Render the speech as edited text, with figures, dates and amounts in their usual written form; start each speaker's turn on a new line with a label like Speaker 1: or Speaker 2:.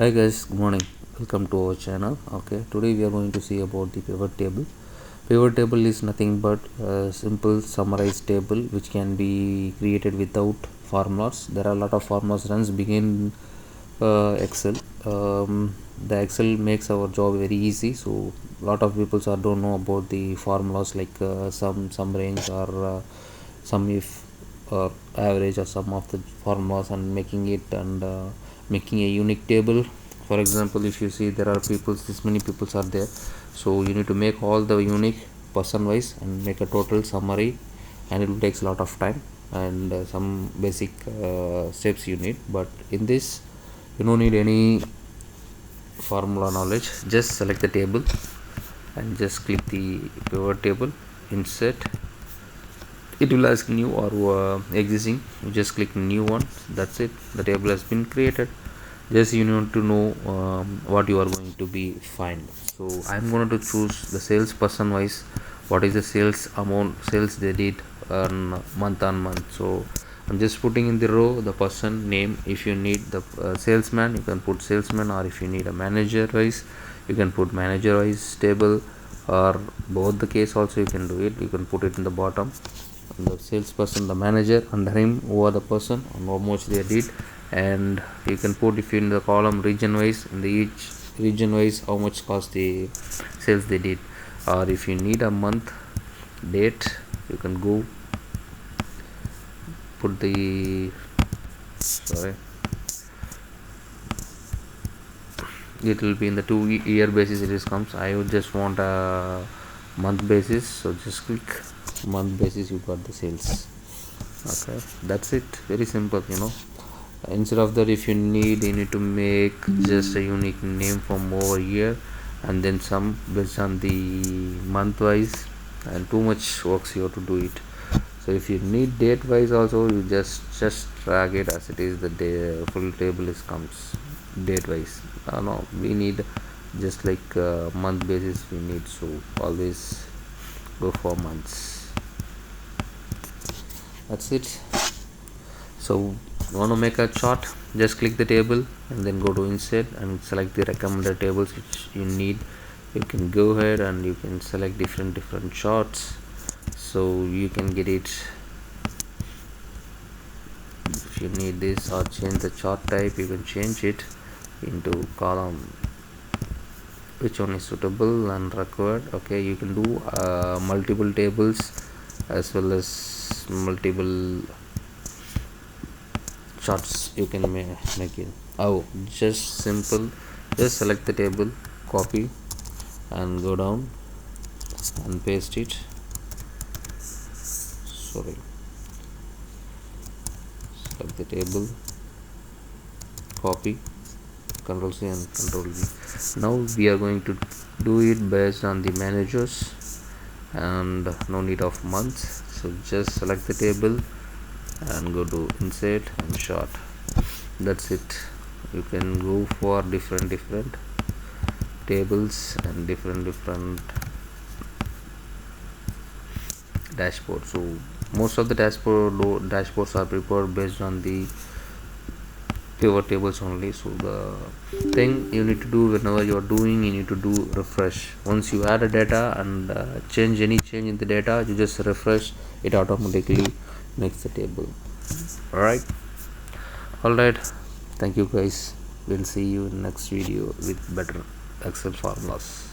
Speaker 1: Hi guys, good morning. Welcome to our channel. Okay, today we are going to see about the pivot table. Pivot table is nothing but a simple summarized table which can be created without formulas. There are a lot of formulas runs begin Excel. The Excel makes our job very easy. So a lot of people don't know about the formulas like some range or some if or average or some of the formulas and making it and making a unique table. For example, if you see there are people, this many people are there, so you need to make all the unique person wise and make a total summary, and it will takes a lot of time and some basic steps you need. But in this you don't need any formula knowledge. Just select the table and just click the pivot table, insert. It will ask new or existing. You just click new one. That's it, the table has been created. Just you need to know what you are going to be find. So I'm going to choose the sales person wise, what is the sales amount, sales they did on month. So I'm just putting in the row the person name. If you need the salesman, you can put salesman, or if you need a manager wise, you can put manager wise table, or both the case also you can do it. You can put it in the bottom, the salesperson, the manager, under him who are the person and how much they did. And you can put, if you in the column region wise, in the each region wise how much cost the sales they did. Or if you need a month date, you can go put the sorry, it will be in the 2 year basis it is comes. I would just want a month basis, so just click month basis, you got the sales. Okay, that's it, very simple. Instead of that, if you need to make just a unique name from over here, and then some based on the month wise, and too much works you have to do it. So if you need date wise also, you just drag it as it is. The day full table is comes date wise. No, we need just like month basis we need, so always go for months. That's it. So want to make a chart, just click the table and then go to insert and select the recommended tables which you need. You can go ahead and you can select different charts, so you can get it. If you need this or change the chart type, you can change it into column which one is suitable and required. Okay, you can do multiple tables as well as multiple charts you can make it. Oh, just simple, just select the table, copy and go down and paste it. Sorry, select the table, copy, Ctrl C and Ctrl V. Now we are going to do it based on the managers and no need of months. So just select the table and go to insert and chart. That's it. You can go for different tables and different dashboards. So most of the dashboards are prepared based on the pivot tables only. So the thing you need to do whenever you are doing, you need to do refresh. Once you add a data and change in the data, you just refresh it, automatically makes the table. Alright, thank you guys. We'll see you in next video with better Excel formulas.